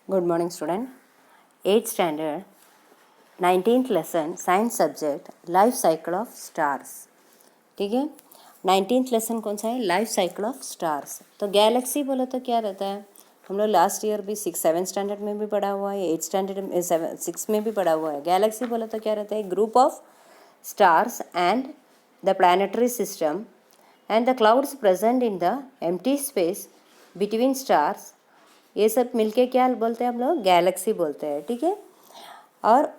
Good morning, student. 8th standard, 19th lesson, science subject, life cycle of stars. ठीक है, 19th lesson कौन सा है? Life cycle of stars. तो Galaxy बोले तो क्या रहता है? हम लोग लास्ट ईयर भी 7th स्टैंडर्ड में भी पढ़ा हुआ है, 8th स्टैंडर्ड में 6 में भी पढ़ा हुआ है. गैलेक्सी बोले तो क्या रहता है? Group of stars and the planetary system and the clouds present in the empty space between stars. ये सब मिलके क्या बोलते हैं हम लोग? गैलेक्सी बोलते हैं. ठीक है. और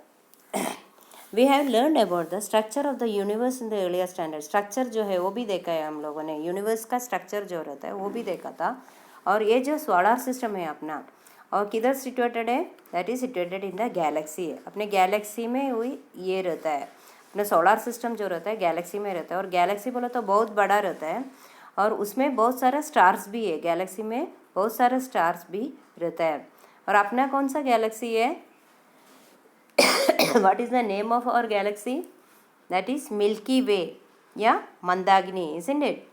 we have learn about the structure of the universe in the earlier standard. Structure जो है वो भी देखा है हम लोगों ने. यूनिवर्स का स्ट्रक्चर जो रहता है वो भी देखा था. और ये जो सोलर सिस्टम है अपना, और किधर सिचुएटेड है? That is situated in the Galaxy. अपने गैलेक्सी में हुई ये रहता है. अपना सोलर सिस्टम जो रहता है गैलेक्सी में रहता है. और गैलेक्सी बोलो तो बहुत बड़ा रहता है और उसमें बहुत सारा स्टार्स भी है. गैलेक्सी में बहुत सारे स्टार्स भी रहता है. और अपना कौन सा गैलेक्सी है? What is the name of our galaxy? That is Milky Way या मंदाकिनी, इजंट इट?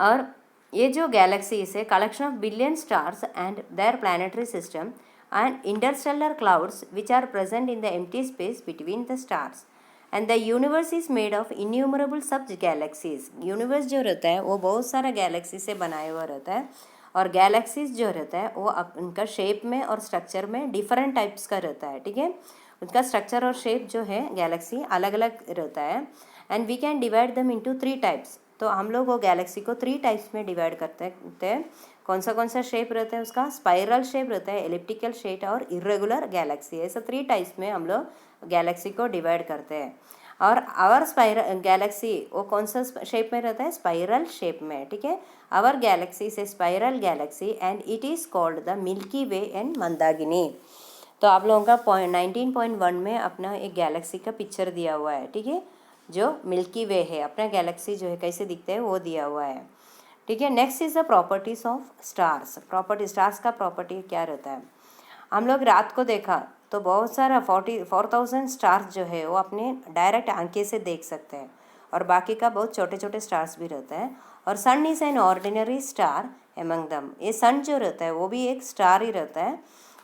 और ये जो गैलेक्सी है collection of billion stars and their planetary system and interstellar clouds which are present in the empty space between the stars. And the universe is made of innumerable सब galaxies. Universe जो रहता है वो बहुत सारा Galaxy से बनाया हुआ रहता है. और गैलेक्सीज जो रहता है वो उनका शेप में और स्ट्रक्चर में डिफरेंट टाइप्स का रहता है. ठीक है, उनका स्ट्रक्चर और शेप जो है गैलेक्सी अलग अलग रहता है. एंड वी कैन डिवाइड दम इनटू 3 टाइप्स. तो हम लोग वो गैलेक्सी को 3 टाइप्स में डिवाइड करते हैं. कौन सा शेप रहता है उसका? स्पाइरल शेप रहता है, एलिप्टिकल शेप और इरेगुलर गैलेक्सी. ऐसा 3 टाइप्स में हम लोग गैलेक्सी को डिवाइड करते हैं. और आवर स्पाइरल गैलेक्सी वो कौन सा शेप में रहता है? स्पाइरल शेप में. ठीक है, आवर गैलेक्सी से spiral Galaxy and it is called the milky way and Mandakini. तो आप लोगों का 19.1 में अपना एक गैलेक्सी का पिक्चर दिया हुआ है. ठीक है, जो मिल्की वे है अपना गैलेक्सी जो है कैसे दिखते हैं वो दिया हुआ है. ठीक है. Next is the properties of stars. Property stars का प्रॉपर्टी क्या रहता है? हम लोग रात को देखा तो बहुत सारा 4,000 स्टार्स जो है वो अपने डायरेक्ट आंखें से देख सकते हैं. और बाकी का बहुत छोटे छोटे स्टार्स भी रहते हैं. और sun is an ordinary star among them. ये सन जो रहता है वो भी एक स्टार ही रहता है.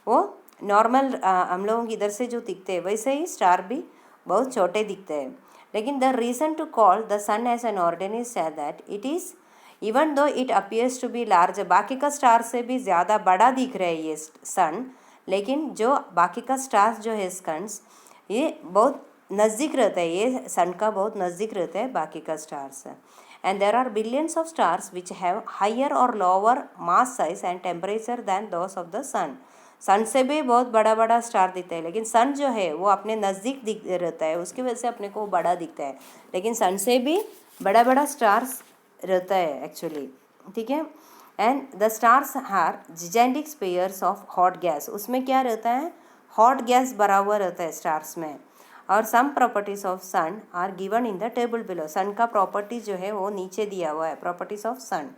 वो नॉर्मल हम लोगों की इधर से जो दिखते हैं वैसे ही स्टार भी बहुत छोटे दिखते हैं. लेकिन the reason to call the sun as an ordinary star that it is even though it appears to be large. बाकी का स्टार से भी ज़्यादा बड़ा दिख रहा है ये सन. लेकिन जो बाकी का स्टार्स जो है स्कन्स ये बहुत नज़दीक रहता है. ये सन का बहुत नज़दीक रहता है बाकी का stars. And there are billions of stars which have higher और lower mass size and temperature than those of the sun. Sun से भी बहुत बड़ा बड़ा स्टार दिखता है. लेकिन सन जो है वो अपने नज़दीक दिख रहता है उसकी वजह से अपने को बड़ा दिखता है. लेकिन सन से भी बड़ा बड़ा स्टार्स रहता है एक्चुअली. ठीक है. And the stars are gigantic spheres of hot gas. उसमें क्या रहता है? हॉट गैस भरा हुआ रहता है स्टार्स में. और some properties of sun are given in the table below. Sun का प्रॉपर्टीज जो है वो नीचे दिया हुआ है. Properties of sun.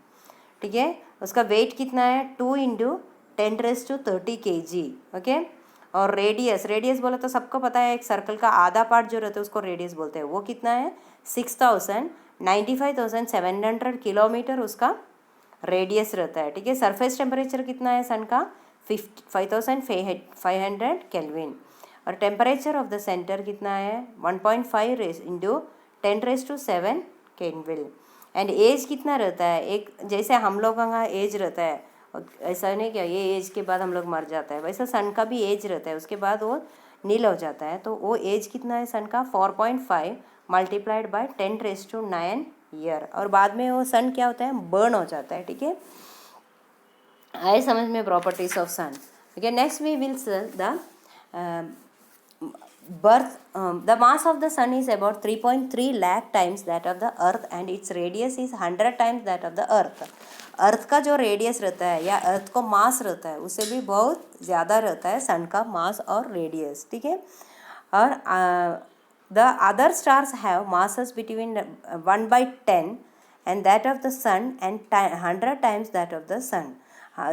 ठीक है, उसका वेट कितना है? 2 × 10⁻30 kg. ओके. और रेडियस बोला तो सबको पता है एक सर्कल का आधा पार्ट जो रहता है उसको रेडियस बोलते हैं. वो कितना है? 6,95,700 किलोमीटर उसका रेडियस रहता है. ठीक है. सरफेस टेम्परेचर कितना है सन का? 5500 केल्विन. और टेम्परेचर ऑफ द सेंटर कितना है? 1.5 × 10⁻7 केल्विन. एंड एज कितना रहता है? एक जैसे हम लोगों का एज रहता है ऐसा नहीं क्या ये एज के बाद हम लोग मर जाता है, वैसा सन का भी एज रहता है. उसके बाद वो नील हो जाता है. तो वो एज कितना है सन का? 4.5 मल्टीप्लाइड बाय 10⁻9 ईयर. और बाद में वो सन क्या होता है? बर्न हो जाता है. ठीक है. आए समझ में properties of sun. Okay. Next we will the birth. The mass of the sun is about 3.3 lakh times that of the earth and its radius is 100 times that of the earth. अर्थ का जो radius रहता है या अर्थ को मास रहता है उससे भी बहुत ज़्यादा रहता है सन का मास और रेडियस. ठीक है. और the other stars have masses between 1/10 and that of the sun and 100 times that of the sun.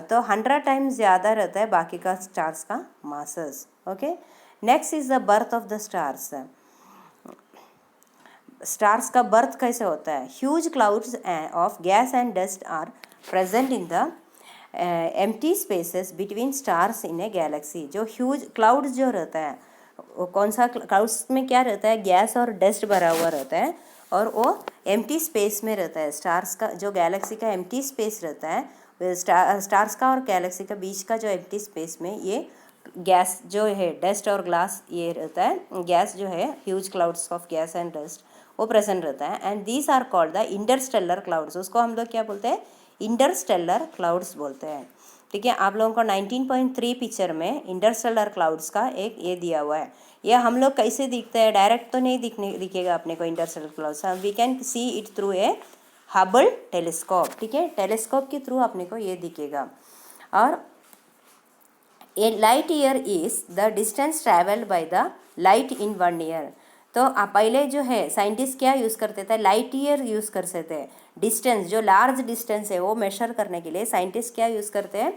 तो 100 टाइम्स ज़्यादा रहता है बाकी का स्टार्स का masses. Okay. Next is the birth of the stars. Stars का बर्थ कैसे होता है? Huge clouds of gas and dust are present in the empty spaces between stars in a galaxy. जो ह्यूज क्लाउड्स जो रहता है, वो कौन सा क्लाउड्स में क्या रहता है, गैस और डस्ट भरा हुआ रहता है, और वो एम्प्टी स्पेस में रहता है। स्टार्स का जो गैलेक्सी का एम्प्टी स्पेस रहता है, स्टार्स का और गैलेक्सी का बीच का जो एम्प्टी स्पेस में ये गैस जो है, डस्ट और ग्लास ये रहता है, गैस जो है, huge clouds of gas and dust वो प्रेजेंट रहता है। And these are called the interstellar clouds. उसको हम लोग क्या बोलते हैं, इंटरस्टेलर क्लाउड्स बोलते हैं। ठीक है, आप लोगों को 19.3 पिक्चर में इंटरस्टेलर क्लाउड्स का एक ये दिया हुआ है। ये हम लोग कैसे दिखते हैं, डायरेक्ट तो नहीं दिखेगा अपने को interstellar clouds, we can see it through a Hubble telescope. ठीक है, टेलीस्कोप के थ्रू अपने को ये दिखेगा। और a light year is the distance travelled by the light in 1 year. तो पहले जो है साइंटिस्ट क्या यूज़ करते थे, लाइट ईयर यूज़ करते थे। डिस्टेंस जो लार्ज डिस्टेंस है वो मेजर करने के लिए साइंटिस्ट क्या यूज़ करते हैं,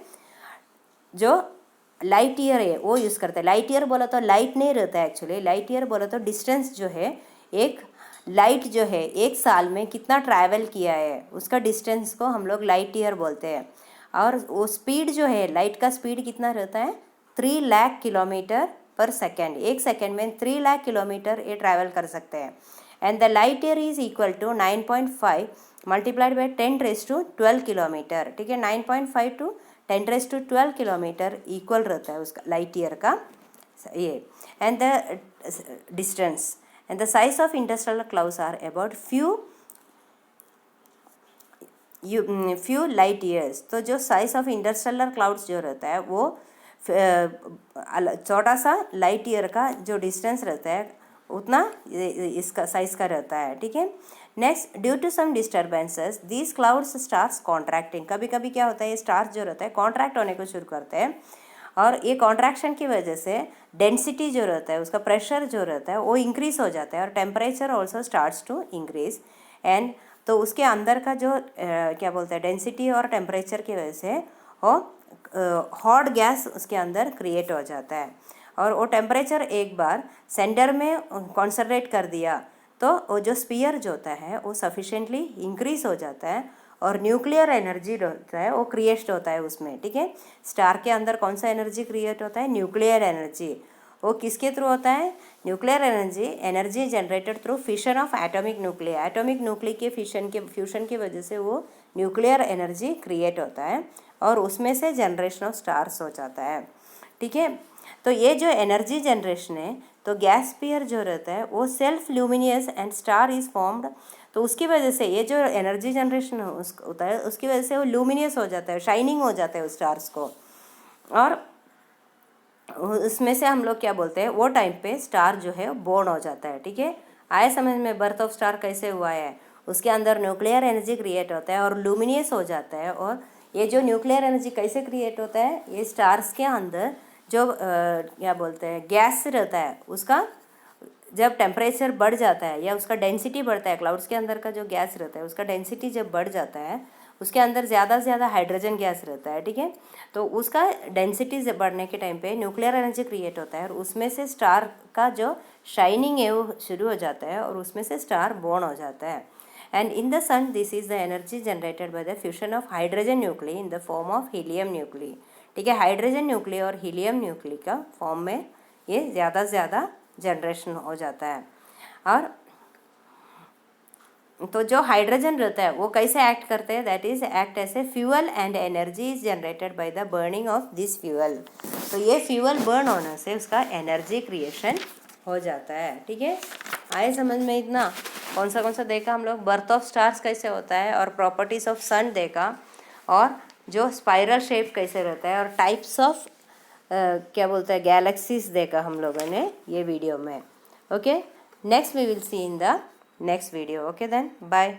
जो लाइट ईयर है वो यूज़ करते हैं। लाइट ईयर बोला तो लाइट नहीं रहता है एक्चुअली, लाइट ईयर बोला तो डिस्टेंस जो है, एक लाइट जो है एक साल में कितना ट्रैवल किया है उसका डिस्टेंस को हम लोग लाइट ईयर बोलते हैं। और वो स्पीड जो है, लाइट का स्पीड कितना रहता है, 3 लाख किलोमीटर पर सेकेंड। एक सेकेंड में 3 लाख किलोमीटर ये ट्रैवल कर सकते हैं। And the light year is equal to 9.5 multiplied by 10⁻12 kilometre. ठीक है, 9.5 टू 10⁻12 किलोमीटर इक्वल रहता है उसका लाइट ईयर का ये। And the distance and the size of interstellar clouds are about few light years. तो जो साइज ऑफ इंटरस्टेलर क्लाउड्स जो रहता है वो छोटा सा लाइट ईयर का जो डिस्टेंस रहता है उतना इसका साइज का रहता है। ठीक है, next, due to some disturbances these clouds stars contracting. कभी कभी क्या होता है, ये स्टार्स जो रहता है कॉन्ट्रैक्ट होने को शुरू करते हैं, और ये कॉन्ट्रैक्शन की वजह से डेंसिटी जो रहता है, उसका प्रेशर जो रहता है वो इंक्रीज हो जाता है, और temperature also starts to increase. And तो उसके अंदर का जो क्या बोलते हैं, डेंसिटी और टेम्परेचर की वजह से वो हॉट गैस उसके अंदर क्रिएट हो जाता है। और वो टेम्परेचर एक बार सेंटर में कॉन्सनट्रेट कर दिया तो वो जो स्पीयर जो होता है वो सफिशेंटली इंक्रीज हो जाता है, और न्यूक्लियर एनर्जी होता है वो क्रिएट होता है उसमें। ठीक है, स्टार के अंदर कौन सा एनर्जी क्रिएट होता है, न्यूक्लियर एनर्जी। वो किसके थ्रू होता है, nuclear energy generated through fission of atomic nuclei. Atomic nuclei के फ्यूशन की वजह से वो न्यूक्लियर एनर्जी क्रिएट होता है, और उसमें से जनरेशन ऑफ स्टार्स हो जाता है। ठीक है, तो ये जो एनर्जी जनरेशन है, तो गैस स्पीयर जो रहता है वो self luminous and star is formed. तो उसकी वजह से ये जो एनर्जी जनरेशन होता है उसकी वजह से वो ल्यूमिनियस हो जाता है, शाइनिंग हो जाता है उस स्टार्स को, और उसमें से हम लोग क्या बोलते हैं, वो टाइम पे स्टार जो है बोर्न हो जाता है। ठीक है, आए समझ में बर्थ ऑफ स्टार कैसे हुआ है, उसके अंदर न्यूक्लियर एनर्जी क्रिएट होता है और ल्यूमिनियस हो जाता है। और ये जो न्यूक्लियर एनर्जी कैसे क्रिएट होता है, ये स्टार्स के अंदर जो क्या बोलते हैं गैस रहता है, उसका जब टेम्परेचर बढ़ जाता है या उसका डेंसिटी बढ़ता है, क्लाउड्स के अंदर का जो गैस रहता है उसका डेंसिटी जब बढ़ जाता है, उसके अंदर ज़्यादा से ज़्यादा हाइड्रोजन गैस रहता है। ठीक है, तो उसका डेंसिटी बढ़ने के टाइम पे न्यूक्लियर एनर्जी क्रिएट होता है, और उसमें से स्टार का जो शाइनिंग है वो शुरू हो जाता है, और उसमें से स्टार बोर्न हो जाता है। And in the sun this is the energy generated by the fusion of hydrogen nuclei in the form of helium nuclei. ठीक है, हाइड्रोजन न्यूक्ली और हीलियम न्यूक्ली का फॉर्म में ये ज़्यादा से ज़्यादा जनरेशन हो जाता है। और तो जो हाइड्रोजन रहता है वो कैसे एक्ट करते हैं, that is act as a fuel and energy is generated by the burning of this fuel. तो ये फ्यूअल बर्न होने से उसका एनर्जी क्रिएशन हो जाता है। ठीक है, आए समझ में इतना। कौन सा देखा हम लोग, बर्थ ऑफ स्टार्स कैसे होता है, और प्रॉपर्टीज ऑफ सन देखा, और जो स्पाइरल शेप कैसे रहता है, और टाइप्स ऑफ क्या बोलते हैं गैलेक्सीज देखा हम लोगों ने ये वीडियो में। Okay, next we will see in the next video. Okay then, bye.